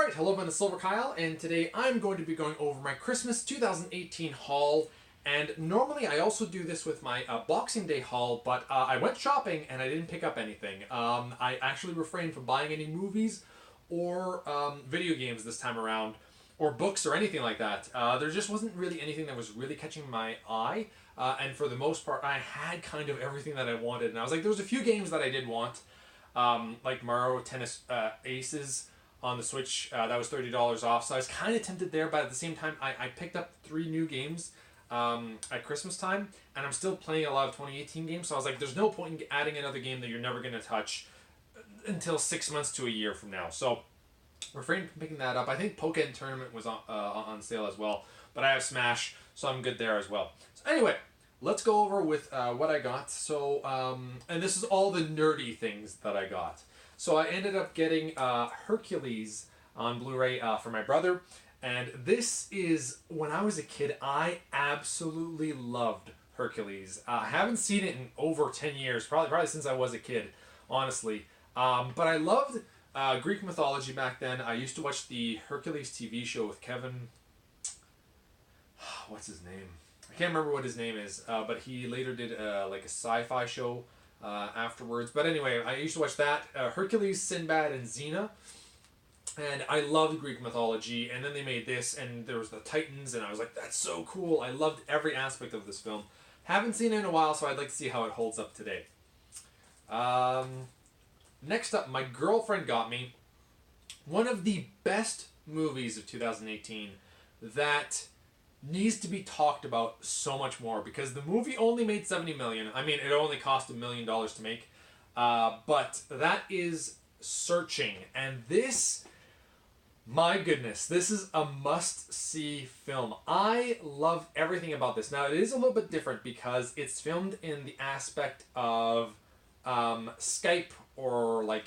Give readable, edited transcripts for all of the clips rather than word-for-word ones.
Alright, hello, I'm the silverkyle, and today I'm going to be going over my Christmas 2018 haul. And normally I also do this with my Boxing Day haul, but I went shopping and I didn't pick up anything. I actually refrained from buying any movies or video games this time around, or books or anything like that. There just wasn't really anything that was really catching my eye, and for the most part I had kind of everything that I wanted. And I was like, there was a few games that I did want, like Mario Tennis Aces on the Switch. That was $30 off, so I was kind of tempted there, but at the same time I picked up 3 new games at Christmas time, and I'm still playing a lot of 2018 games, so I was like, there's no point in adding another game that you're never going to touch until 6 months to a year from now. So refrain from picking that up. I think Pokken Tournament was on sale as well, but I have Smash, so I'm good there as well. So anyway, let's go over with what I got. So, and this is all the nerdy things that I got. So I ended up getting Hercules on Blu-ray for my brother. And this is, when I was a kid, I absolutely loved Hercules. I haven't seen it in over 10 years, probably since I was a kid, honestly. But I loved Greek mythology back then. I used to watch the Hercules TV show with Kevin. What's his name? I can't remember what his name is, but he later did like a sci-fi show afterwards. But anyway, I used to watch that. Hercules, Sinbad, and Xena. And I loved Greek mythology, and then they made this, and there was the Titans, and I was like, that's so cool. I loved every aspect of this film. Haven't seen it in a while, so I'd like to see how it holds up today. Next up, my girlfriend got me one of the best movies of 2018 that needs to be talked about so much more, because the movie only made $70 million. I mean, it only cost $1 million to make, but that is Searching, and this... my goodness, this is a must-see film. I love everything about this. Now, it is a little bit different because it's filmed in the aspect of Skype, or like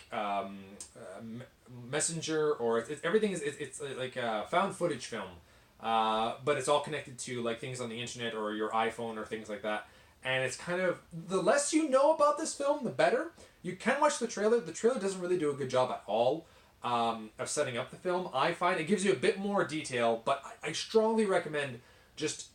Messenger, or everything is it's like a found footage film, but it's all connected to like things on the internet or your iPhone or things like that. And it's kind of, the less you know about this film, the better. You can watch the trailer. The trailer doesn't really do a good job at all of setting up the film. I find it gives you a bit more detail, but I strongly recommend just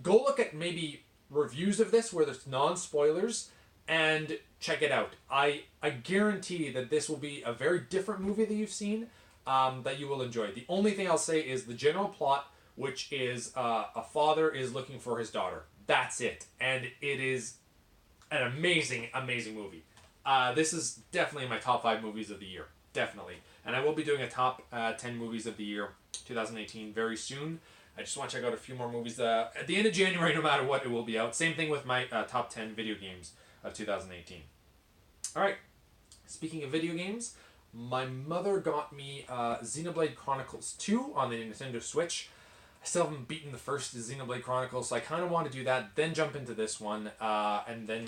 go look at maybe reviews of this where there's non-spoilers and check it out. I guarantee that this will be a very different movie that you've seen, that you will enjoy. The only thing I'll say is the general plot, which is a father is looking for his daughter. That's it. And it is an amazing, amazing movie. This is definitely in my top 5 movies of the year. Definitely. And I will be doing a top 10 movies of the year 2018 very soon. I just want to check out a few more movies. At the end of January, no matter what, it will be out. Same thing with my top 10 video games of 2018. Alright, speaking of video games, my mother got me Xenoblade Chronicles 2 on the Nintendo Switch. I still haven't beaten the first Xenoblade Chronicles, so I kind of want to do that, then jump into this one, and then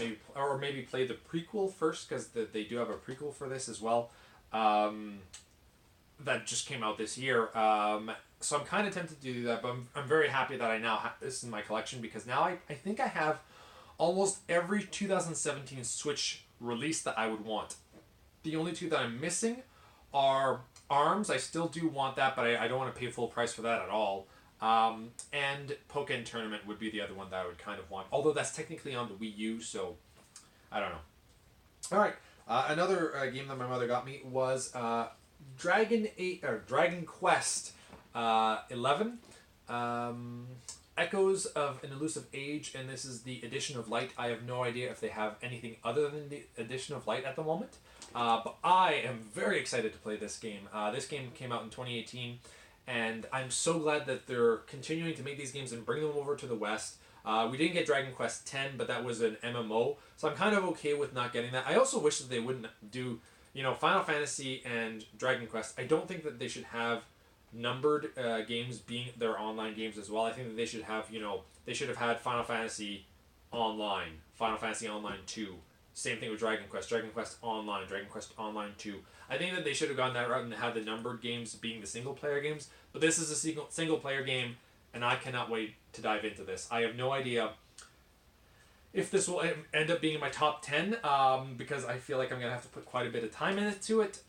maybe play the prequel first, because they do have a prequel for this as well. That just came out this year. So I'm kind of tempted to do that, but I'm very happy that I now have this in my collection, because now I think I have almost every 2017 Switch release that I would want. The only 2 that I'm missing are ARMS. I still do want that, but I don't want to pay full price for that at all. And Pokken Tournament would be the other one that I would kind of want, although that's technically on the Wii U, so I don't know. Alright, another game that my mother got me was Dragon Quest 11, Echoes of an Elusive Age, and this is the Edition of Light. I have no idea if they have anything other than the Edition of Light at the moment, but I am very excited to play this game. This game came out in 2018, and I'm so glad that they're continuing to make these games and bring them over to the West. We didn't get Dragon Quest X, but that was an MMO, so I'm kind of okay with not getting that. I also wish that they wouldn't do, Final Fantasy and Dragon Quest. I don't think that they should have numbered games being their online games as well. I think that they should have, they should have had Final Fantasy Online, Final Fantasy Online 2. Same thing with Dragon Quest Online, Dragon Quest Online 2. I think that they should have gone that route and had the numbered games being the single-player games. But this is a single-player game, and I cannot wait to dive into this. I have no idea if this will end up being in my top 10, because I feel like I'm going to have to put quite a bit of time into it.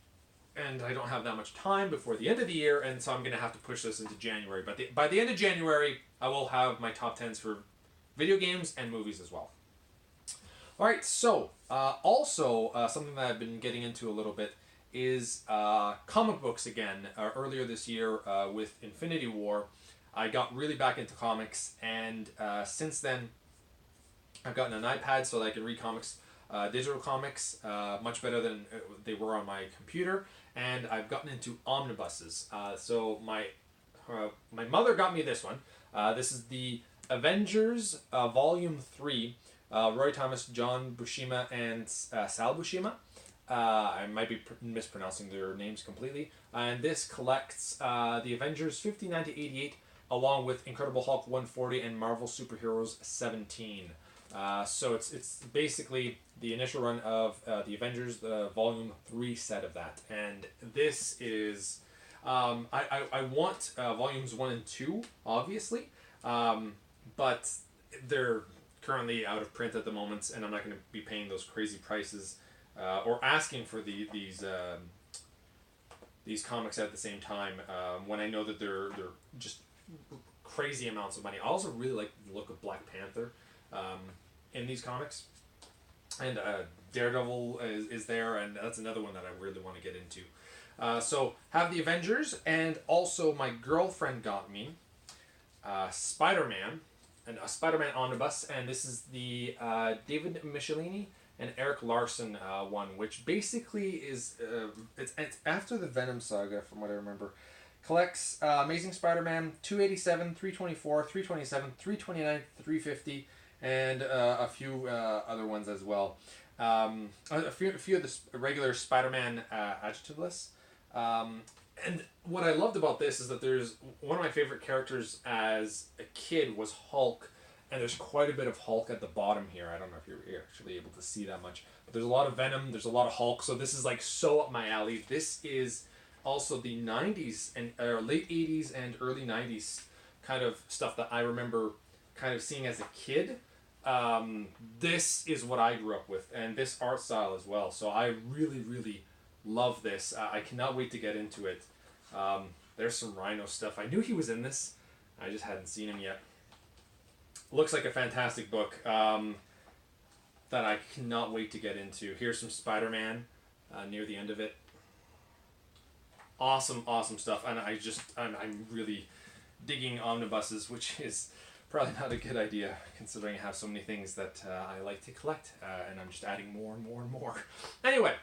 and I don't have that much time before the end of the year, and so I'm going to have to push this into January. But by the end of January, I will have my top 10s for video games and movies as well. All right, so also something that I've been getting into a little bit is comic books again. Earlier this year with Infinity War, I got really back into comics, and since then, I've gotten an iPad so that I can read comics, digital comics, much better than they were on my computer, and I've gotten into omnibuses. So my mother got me this one. This is the Avengers Volume 3, Roy Thomas, John Buscema, and Sal Buscema. I might be mispronouncing their names completely. And this collects the Avengers 59 to 88, along with Incredible Hulk 140 and Marvel Superheroes 17. So it's basically the initial run of the Avengers, the Volume 3 set of that. And this is... I want Volumes 1 and 2, obviously, but they're currently out of print at the moment, and I'm not going to be paying those crazy prices or asking for these comics at the same time when I know that they're just crazy amounts of money. I also really like the look of Black Panther in these comics, and Daredevil is there, and that's another one that I really want to get into. So have the Avengers, and also my girlfriend got me Spider-Man, and a Spider-Man omnibus, and this is the David Michelini and Eric Larson one, which basically is it's after the Venom saga, from what I remember. Collects Amazing Spider-Man 287, 324, 327, 329, 350, and a few other ones as well. A few of the regular Spider-Man adjective lists. And what I loved about this is that there's one of my favorite characters as a kid was Hulk, and there's quite a bit of Hulk at the bottom here. I don't know if you're actually able to see that much, but there's a lot of Venom, there's a lot of Hulk, so this is like so up my alley. This is also the 90s and late 80s and early 90s kind of stuff that I remember kind of seeing as a kid. This is what I grew up with, and this art style as well, so I really, really love this. I cannot wait to get into it. There's some Rhino stuff. I knew he was in this. I just hadn't seen him yet. Looks like a fantastic book that I cannot wait to get into. Here's some Spider-Man near the end of it. Awesome, awesome stuff. And I'm really digging omnibuses, which is probably not a good idea considering I have so many things that I like to collect, and I'm just adding more and more and more. Anyway.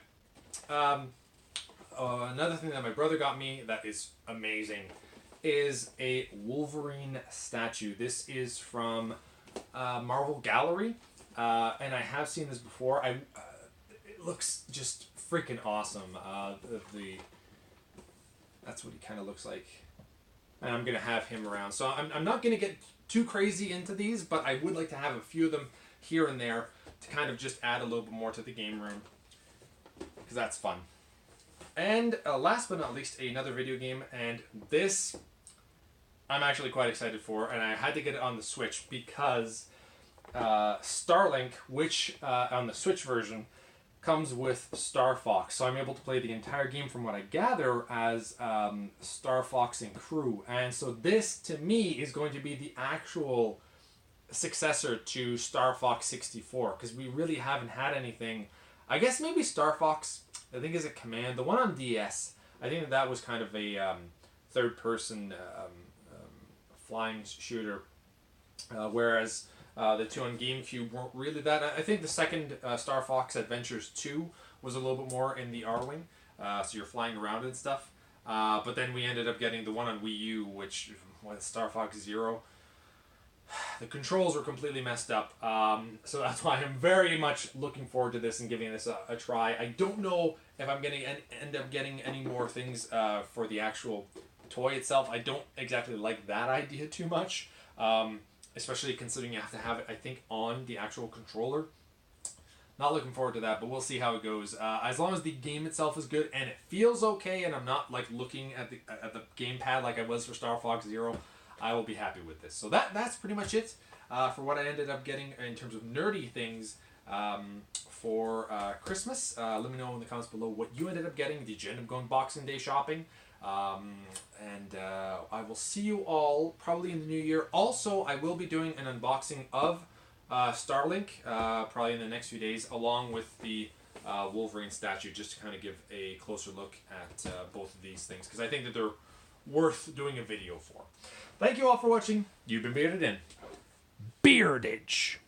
Another thing that my brother got me that is amazing is a Wolverine statue. This is from Marvel Gallery, and I have seen this before. It looks just freaking awesome. That's what he kind of looks like, and I'm gonna have him around. So I'm not gonna get too crazy into these, but I would like to have a few of them here and there to kind of just add a little bit more to the game room, because that's fun. And last but not least, another video game, and this I'm actually quite excited for, and I had to get it on the Switch because Starlink, which on the Switch version comes with Star Fox, so I'm able to play the entire game from what I gather as Star Fox and crew, and so this to me is going to be the actual successor to Star Fox 64, because we really haven't had anything. I guess maybe Star Fox, I think, is a command. The one on DS, I think that was kind of a third-person flying shooter, whereas the two on GameCube weren't really that. I think the second Star Fox Adventures 2 was a little bit more in the R-Wing, so you're flying around and stuff. But then we ended up getting the one on Wii U, which was Star Fox Zero. The controls were completely messed up, so that's why I'm very much looking forward to this and giving this a try. I don't know if I'm going to end up getting any more things for the actual toy itself. I don't exactly like that idea too much, especially considering you have to have it, I think, on the actual controller. Not looking forward to that, but we'll see how it goes. As long as the game itself is good and it feels okay, and I'm not like looking at the gamepad like I was for Star Fox Zero, I will be happy with this. So that's pretty much it for what I ended up getting in terms of nerdy things for Christmas. Let me know in the comments below what you ended up getting. Did you end up going Boxing Day shopping? And I will see you all probably in the new year. Also, I will be doing an unboxing of Starlink probably in the next few days, along with the Wolverine statue, just to kind of give a closer look at both of these things, because I think that they're worth doing a video for. Thank you all for watching. You've been bearded in. Beardage.